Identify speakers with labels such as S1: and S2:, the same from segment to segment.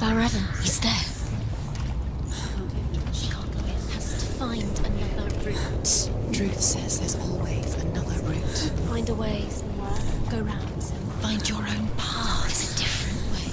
S1: VALRAVN, he's there. She can't go in. Has to find another route.
S2: Truth says there's always another route.
S1: Find a way somewhere. Go round somewhere.
S2: Find your own path.
S1: There's a different way.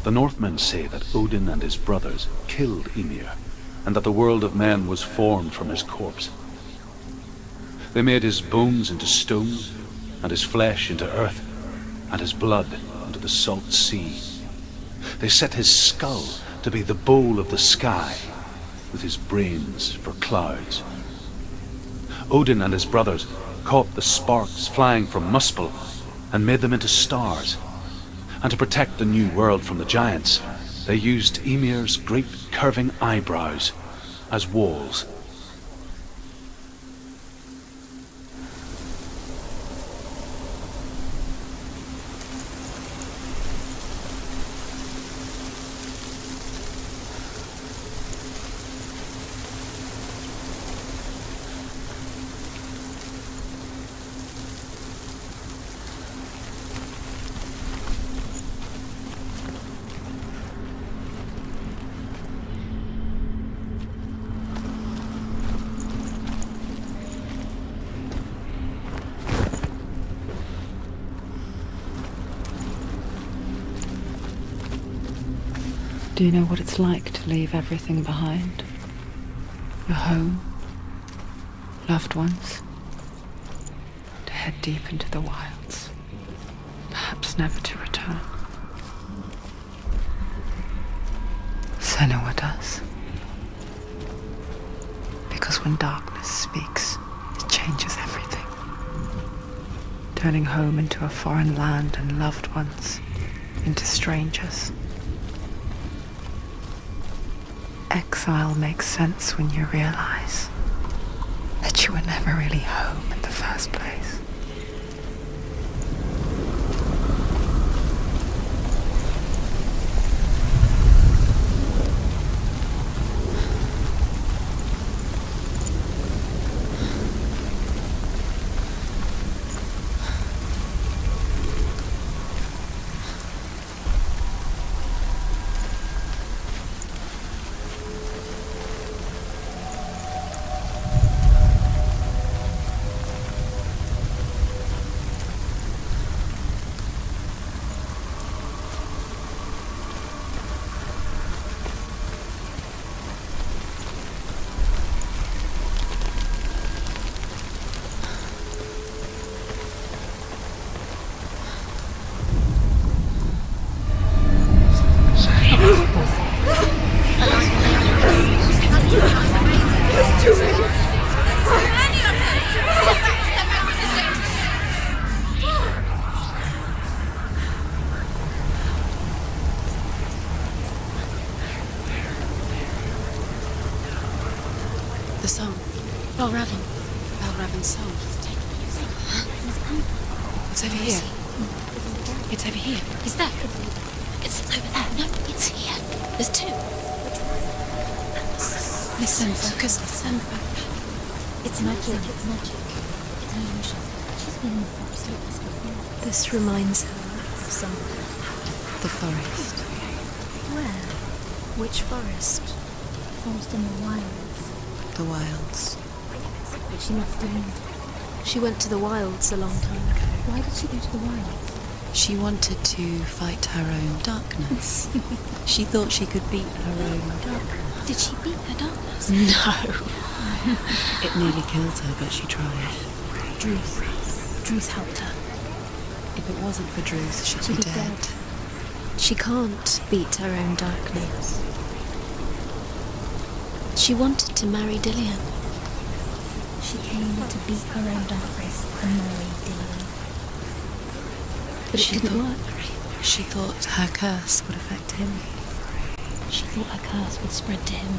S3: The Northmen say that Odin and his brothers killed Ymir, and that the world of men was formed from his corpse. They made his bones into stone, and his flesh into earth, and his blood into the salt sea. They set his skull to be the bowl of the sky, with his brains for clouds. Odin and his brothers caught the sparks flying from Muspel and made them into stars. And to protect the new world from the giants, they used Ymir's great curving eyebrows as walls.
S2: Do you know what it's like to leave everything behind? Your home, loved ones, to head deep into the wilds, perhaps never to return. Senua does. Because when darkness speaks, it changes everything, turning home into a foreign land and loved ones into strangers. Exile makes sense when you realize that you were never really home in the first place.
S1: VALRAVN.
S2: VALRAVN's soul. It's over here. It's over here.
S1: Is that? It's over there. No, it's here. There's two.
S2: Listen, focus, listen.
S1: It's magic. It's magic. It's an illusion. She's been in the forest like this before. This reminds her of something.
S2: The forest.
S1: Where? Which forest? Forest in the wilds.
S2: The wilds.
S1: But she must have been. She went to the wilds a long time ago. Why did she go to the wilds?
S2: She wanted to fight her own darkness. She thought she could beat her own darkness.
S1: Did she beat her darkness?
S2: No. It nearly killed her, but she tried.
S1: Druth helped her.
S2: If it wasn't for Druth, she'd be dead.
S1: She can't beat her own darkness. She wanted to marry Dillian. She came to beat her own darkness and marry Dillian. But it didn't work.
S2: She thought her curse would affect him.
S1: She thought her curse would spread to him.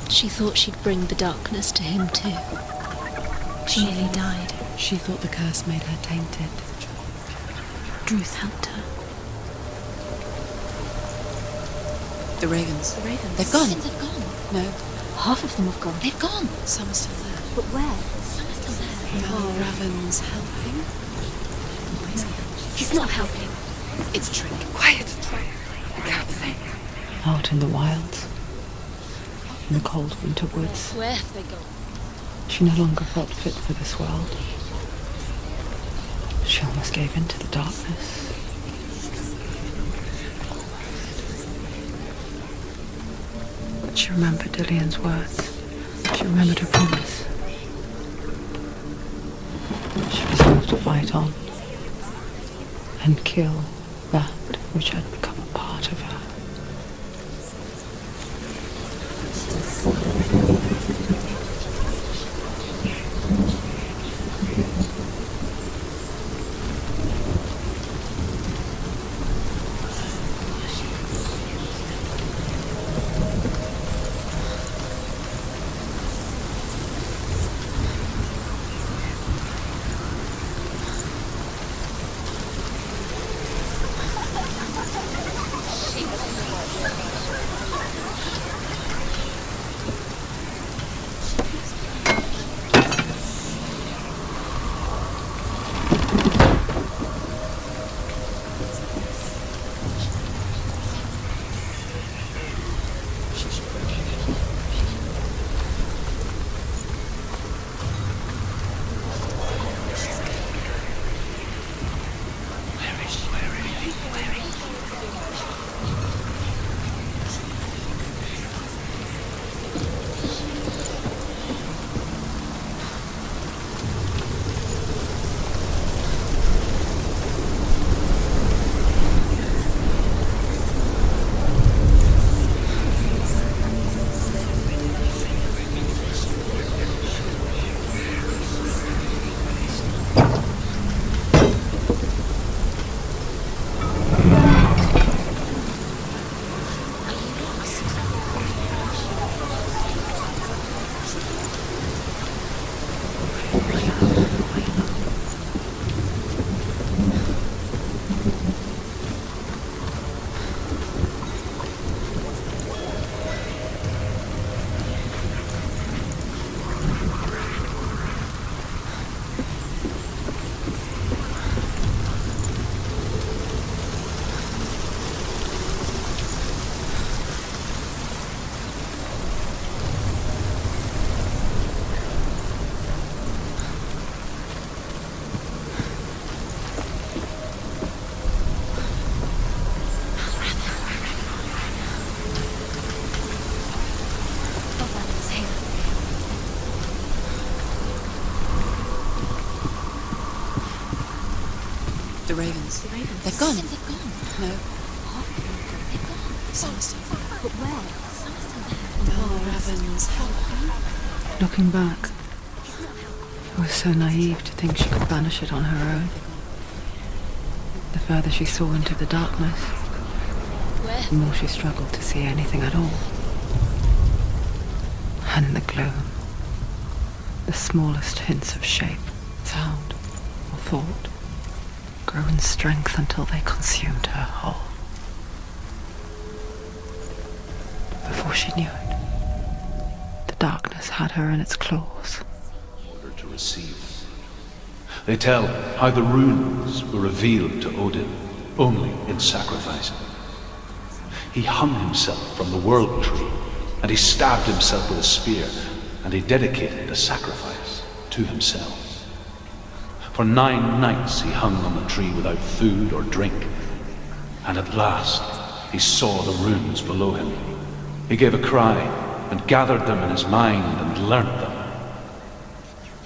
S1: She thought she'd bring the darkness to him too. She nearly died.
S2: She thought the curse made her tainted.
S1: Druth helped her.
S2: The ravens.
S1: The ravens.
S2: They've gone.
S1: They've gone.
S2: No.
S1: Half of them have gone. They've gone.
S2: Some are still there.
S1: But where? Some are still there.
S2: VALRAVN's helping.
S1: He's not helping.
S2: It's a trick. Quiet. I can't think. Out in the wilds. In the cold winter woods.
S1: Where have they gone?
S2: She no longer felt fit for this world. She almost gave in to the darkness. But she remembered Dillian's words. She remembered her promise. She resolved to fight on and kill that which had become a part of her. The ravens. They've gone.
S1: They've gone.
S2: No.
S1: They've gone.
S2: Some are still there.
S1: But where? Some are still there.
S2: VALRAVN's helping. Looking back, I was so naive to think she could banish it on her own. The further she saw into the darkness, the more she struggled to see anything at all. And the gloom. The smallest hints of shape, sound, or thought grow in strength until they consumed her whole. Before she knew it, the darkness had her in its claws.
S3: In order to receive. They tell how the runes were revealed to Odin only in sacrifice. He hung himself from the world tree, and he stabbed himself with a spear, and he dedicated a sacrifice to himself. For 9 nights he hung on the tree without food or drink, and at last he saw the runes below him. He gave a cry and gathered them in his mind and learnt them.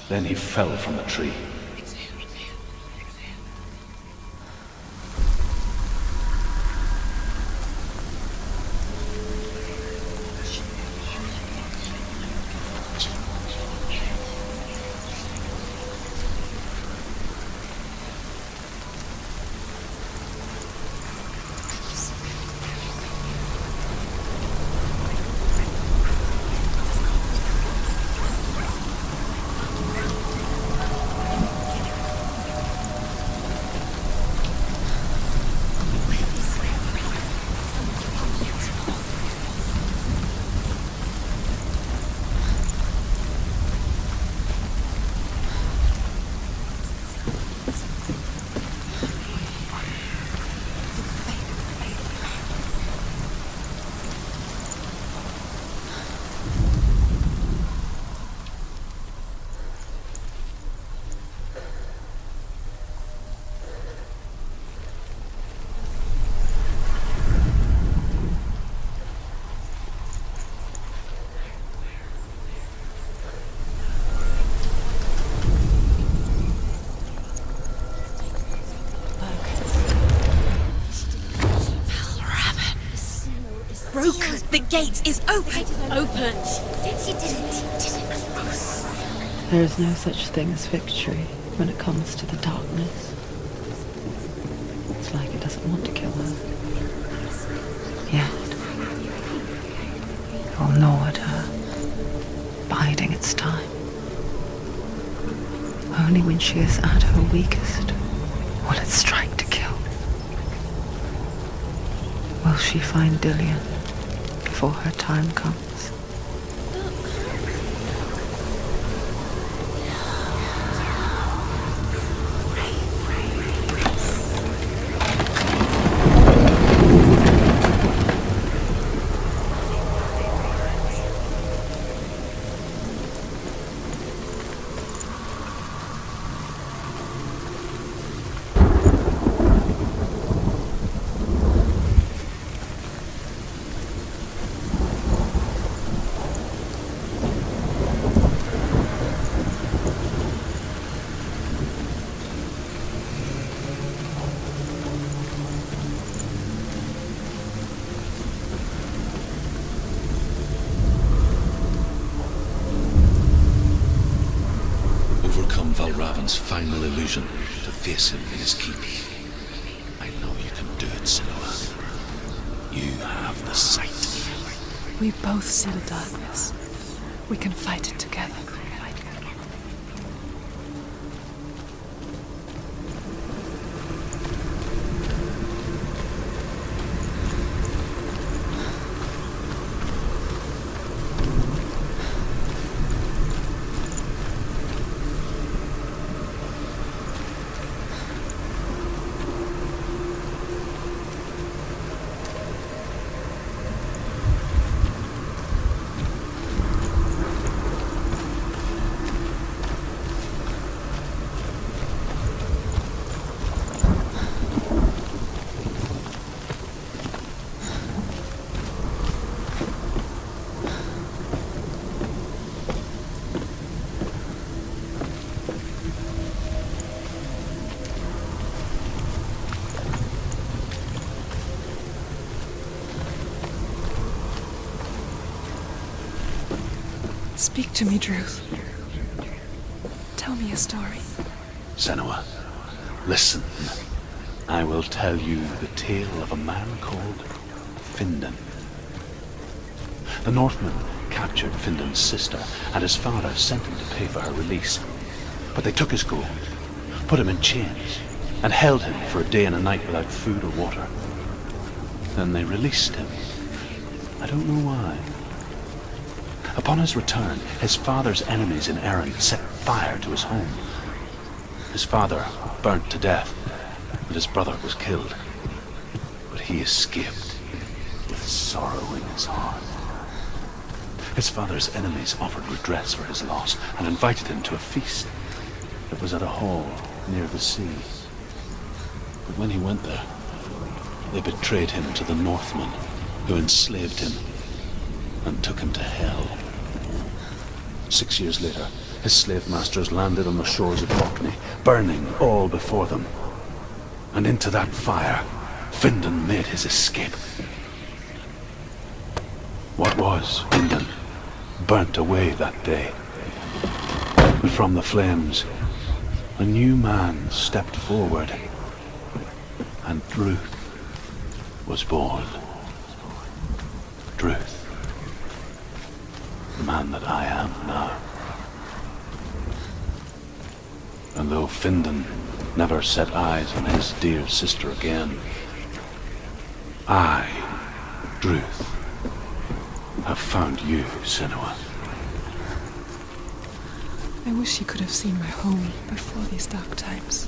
S3: Then he fell from the tree.
S1: Broken. The gate is open. Open.
S4: She did it.
S2: There is no such thing as victory when it comes to the darkness. It's like it doesn't want to kill her. Yet, it will gnaw at her, biding its time. Only when she is at her weakest will it strike to kill. Will she find Dillion before her time comes?
S5: VALRAVN's final illusion to face him in his keep. I know you can do it, SENUA. You have the sight.
S6: We both see the darkness. We can fight it together. Speak to me, Druth. Tell me a story.
S3: Senua, listen. I will tell you the tale of a man called Findan. The Northmen captured Findan's sister, and his father sent him to pay for her release. But they took his gold, put him in chains, and held him for a day and a night without food or water. Then they released him. I don't know why. Upon his return, his father's enemies in Erin set fire to his home. His father burnt to death, and his brother was killed. But he escaped with sorrow in his heart. His father's enemies offered redress for his loss and invited him to a feast. It was at a hall near the sea. But when he went there, they betrayed him to the Northmen, who enslaved him and took him to hell. 6 years later, his slave masters landed on the shores of Orkney, burning all before them. And into that fire, Findan made his escape. What was Findan burnt away that day. But from the flames, a new man stepped forward, and Druth was born. Druth, the man that I am now. And though Findan never set eyes on his dear sister again, I, Druth, have found you, Senua.
S6: I wish you could have seen my home before these dark times.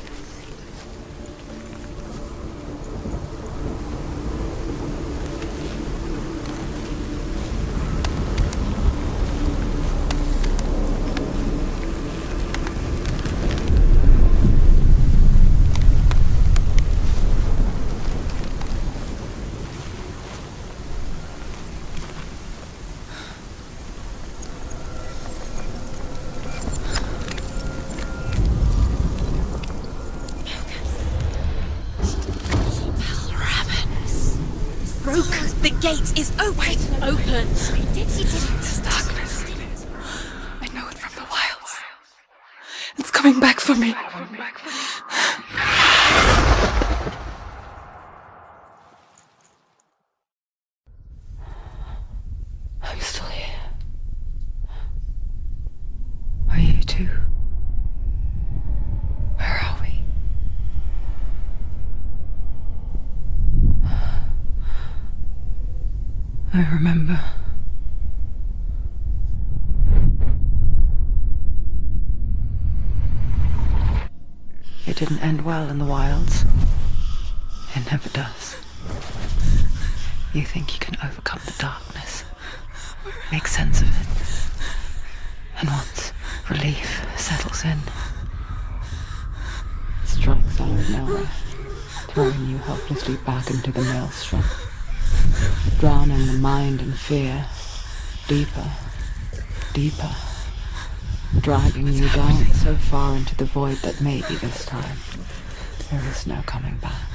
S4: The gate is open.
S1: Open.
S4: She didn't.
S6: This darkness. I know it from the wilds. It's coming back for me.
S2: I'm still here. Are you too? Where are we? I remember. It didn't end well in the wilds. It never does. You think you can overcome the darkness, make sense of it, and once relief settles in, it strikes out of nowhere, throwing you helplessly back into the maelstrom, drowning the mind in fear, deeper, deeper, dragging you down so far into the void that maybe this time there is no coming back.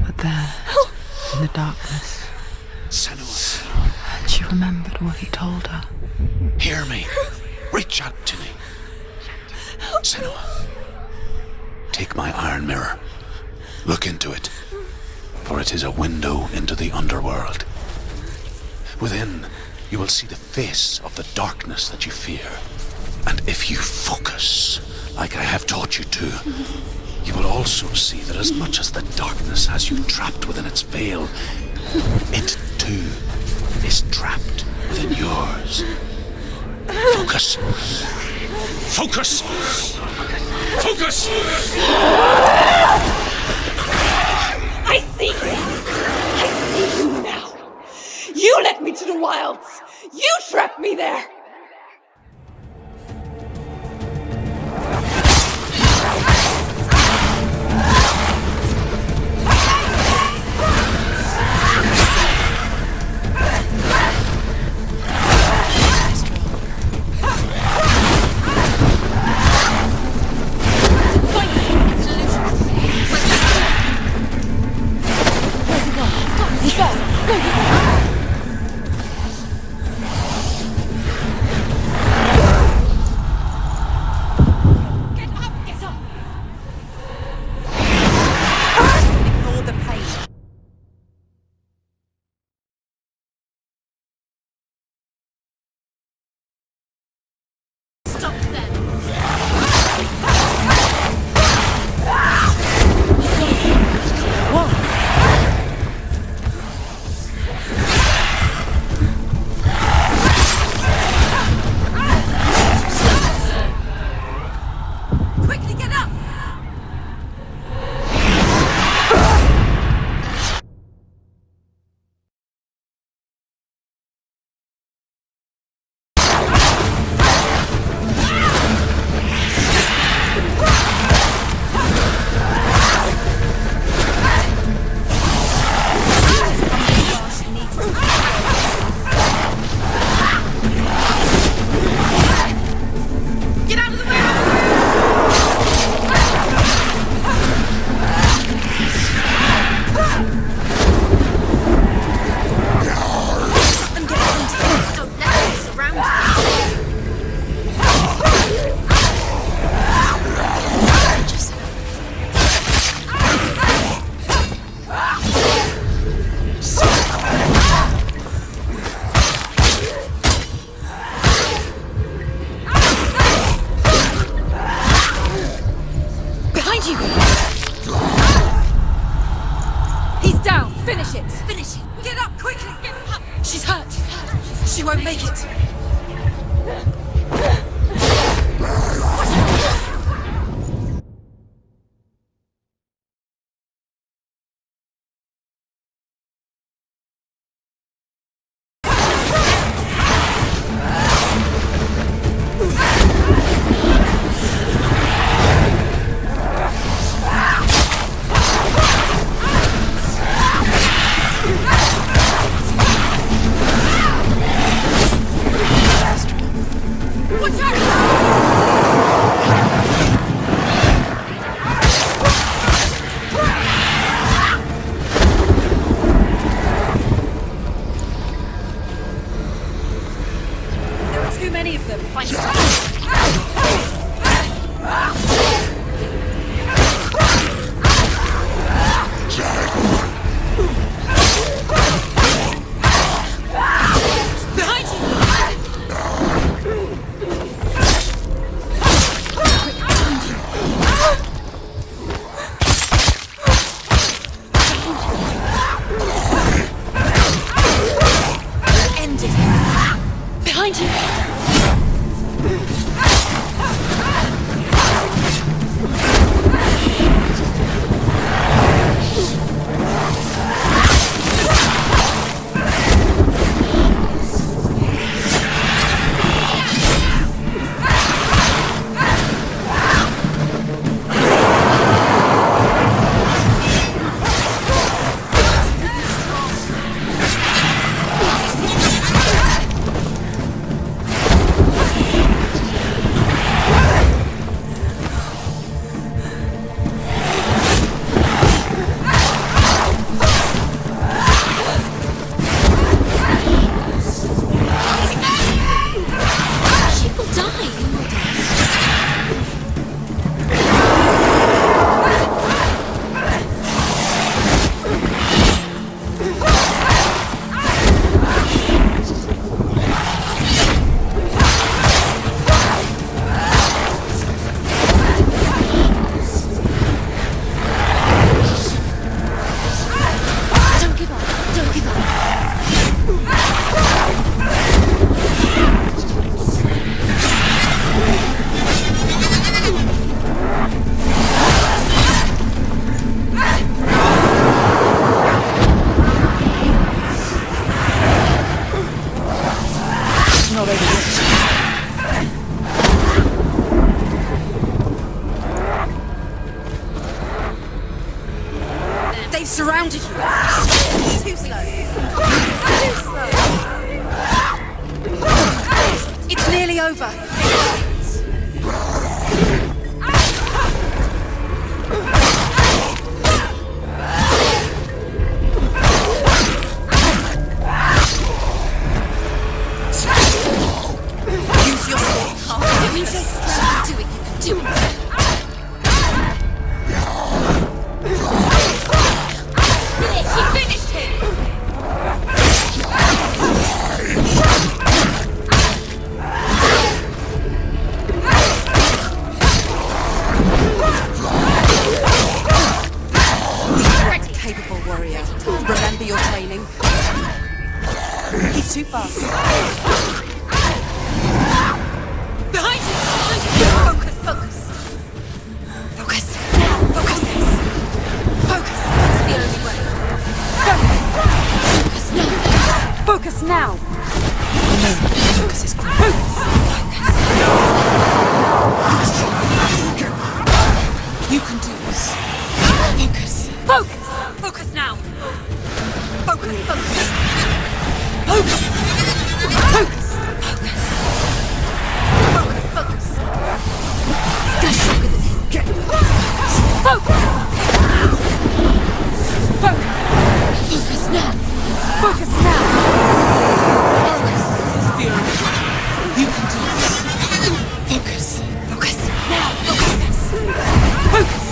S2: But there, in the darkness,
S5: Senua,
S2: and she remembered what he told her.
S5: hear me. Reach out to me. Senua, take my iron mirror. Look into it, for it is a window into the underworld. Within, you will see the face of the darkness that you fear. And if you focus, like I have taught you to, you will also see that as much as the darkness has you trapped within its veil, it too is trapped within yours. Focus! Focus! Focus!
S7: I see you! I see you now! You led me to the wilds! You trapped me there!
S4: surrounded you. Too slow. Too slow. It's nearly over. Use your sword. Use your strength. Do it. Do it. She finished him! Capable warrior. Remember your training. He's too fast. Behind you! Focus, focus. Focus. Focus. Focus. It's the only way. Focus now. Focus now. No. Focus is great. Focus. You can do this. Focus. Focus. Focus now. Focus. Focus. Focus. Focus. Focus. Focus. Focus. You're stronger than him. Focus. Focus. Focus. Focus now. Focus now. Focus. It's the only way. You can do this. Focus. Focus. Now. Focus. Focus.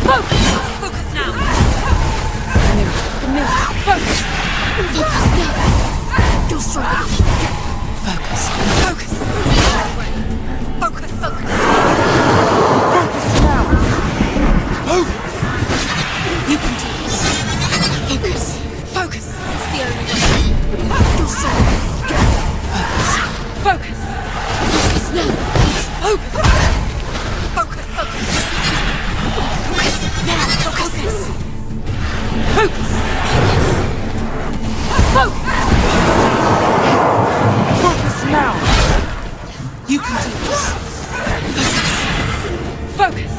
S4: Focus. Focus now. No. Focus. Focus now. You're stronger than him. Focus. Focus. Focus. Focus. Focus now. Focus. You can do this. Focus. Focus. It's the only way. You're stronger than him. Focus. Focus. Focus now. Focus. Focus. Focus. Focus now. Focus. Focus. Focus. Focus now. You can do this. Focus. Focus.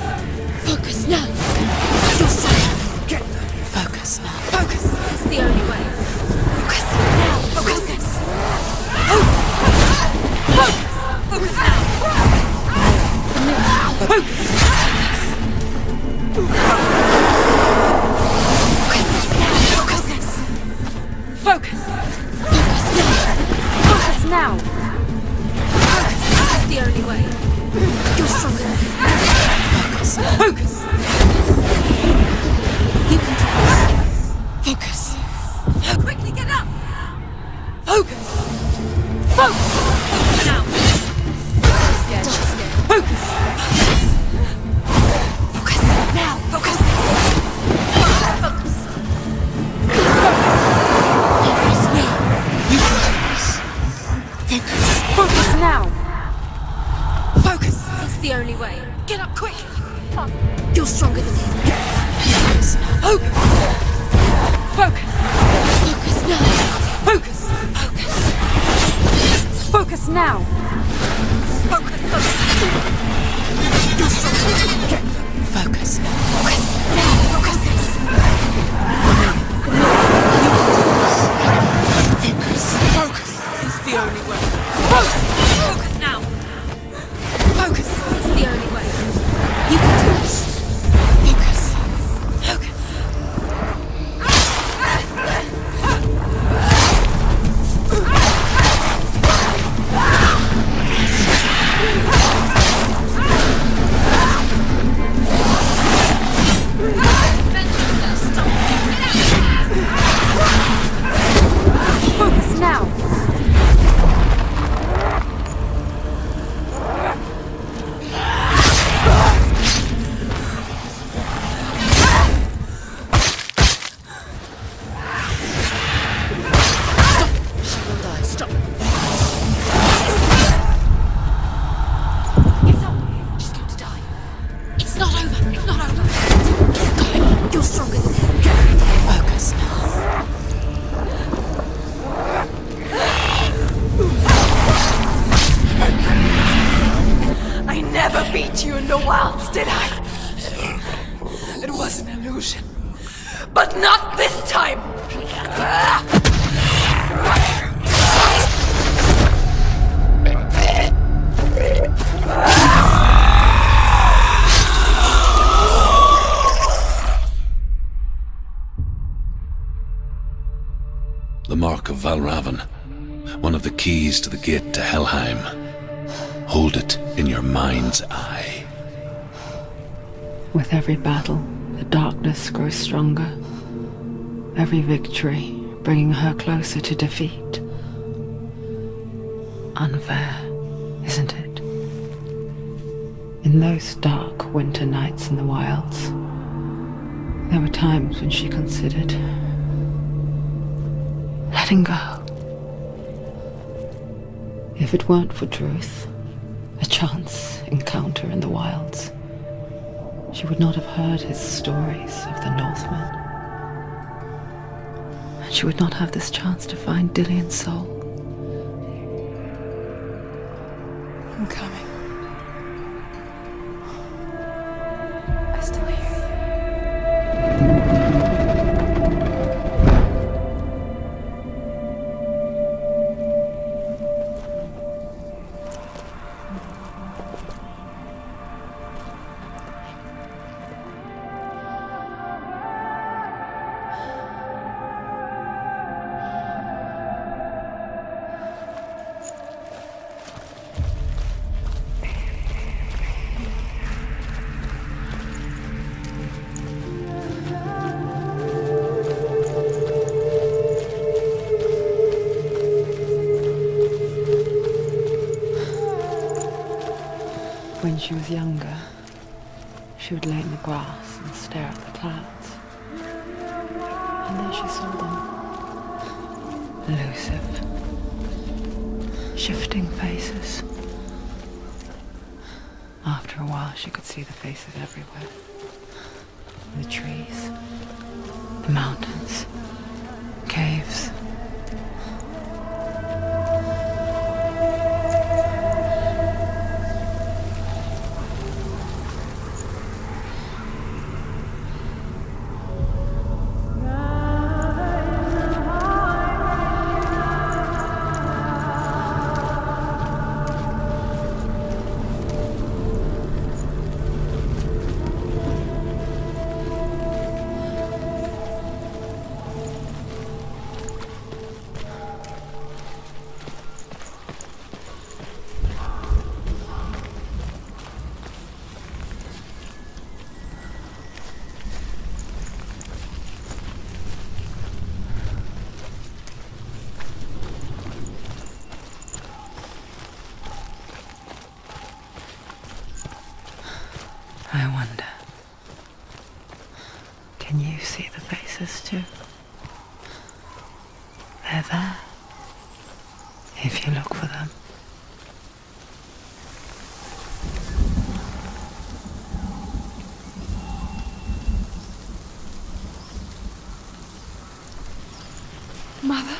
S4: Focus now. You're strong. Focus now. Focus. It's the only way. Focus now. Focus. Focus. Focus now. Focus. Focus. Focus now. Focus. That's the only way. You're stronger than him. Focus. Focus. You can do this. Focus. Quickly get up. Focus. Focus. Focus now. Focus. Focus. Now. Focus. Focus. Focus now! Focus! It's the only way. Get up quick! You're stronger than him. Focus! Focus! Focus! Focus now! Focus! Focus! Focus now! Focus! Focus! You're stronger than him. Focus! Focus! Now! Focus! Focus! Focus! It's the only way. Focus! Focus now! Focus! It's the only way. You can do this. Focus! Focus! Focus now! beat you in the wilds, did I? It
S6: was an illusion. But not this time!
S5: The mark of VALRAVN, one of the keys to the gate to Helheim. Hold it in your mind's eye.
S2: With every battle, the darkness grows stronger. Every victory bringing her closer to defeat. Unfair, isn't it? In those dark winter nights in the wilds, there were times when she considered letting go. If it weren't for Druth, a chance encounter in the wilds, she would not have heard his stories of the Northmen. And she would not have this chance to find Dillion's soul.
S6: I'm coming. I still hear you.
S2: When she was younger, she would lay in the grass and stare at the clouds. And there she saw them. Elusive, shifting faces. After a while, she could see the faces everywhere. The trees, the mountains, caves. I wonder, can you see the faces too? They're there, if you look for them.
S6: Mother?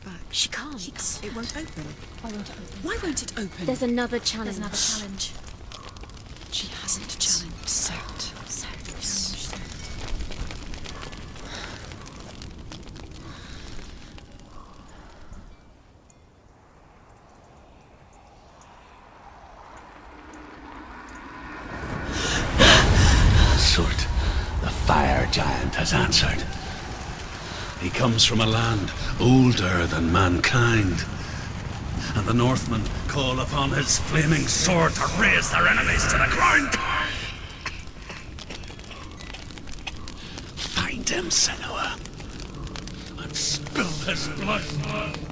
S6: back.
S1: She can't.
S6: It won't open.
S1: Why won't it open?
S6: Why won't it open?
S1: There's another challenge.
S6: She hasn't challenged. Set.
S5: Surt, the fire giant has answered. He comes from a land older than mankind. And the Northmen call upon his flaming sword to raze their enemies to the ground. Find him, Senua, and spill his blood.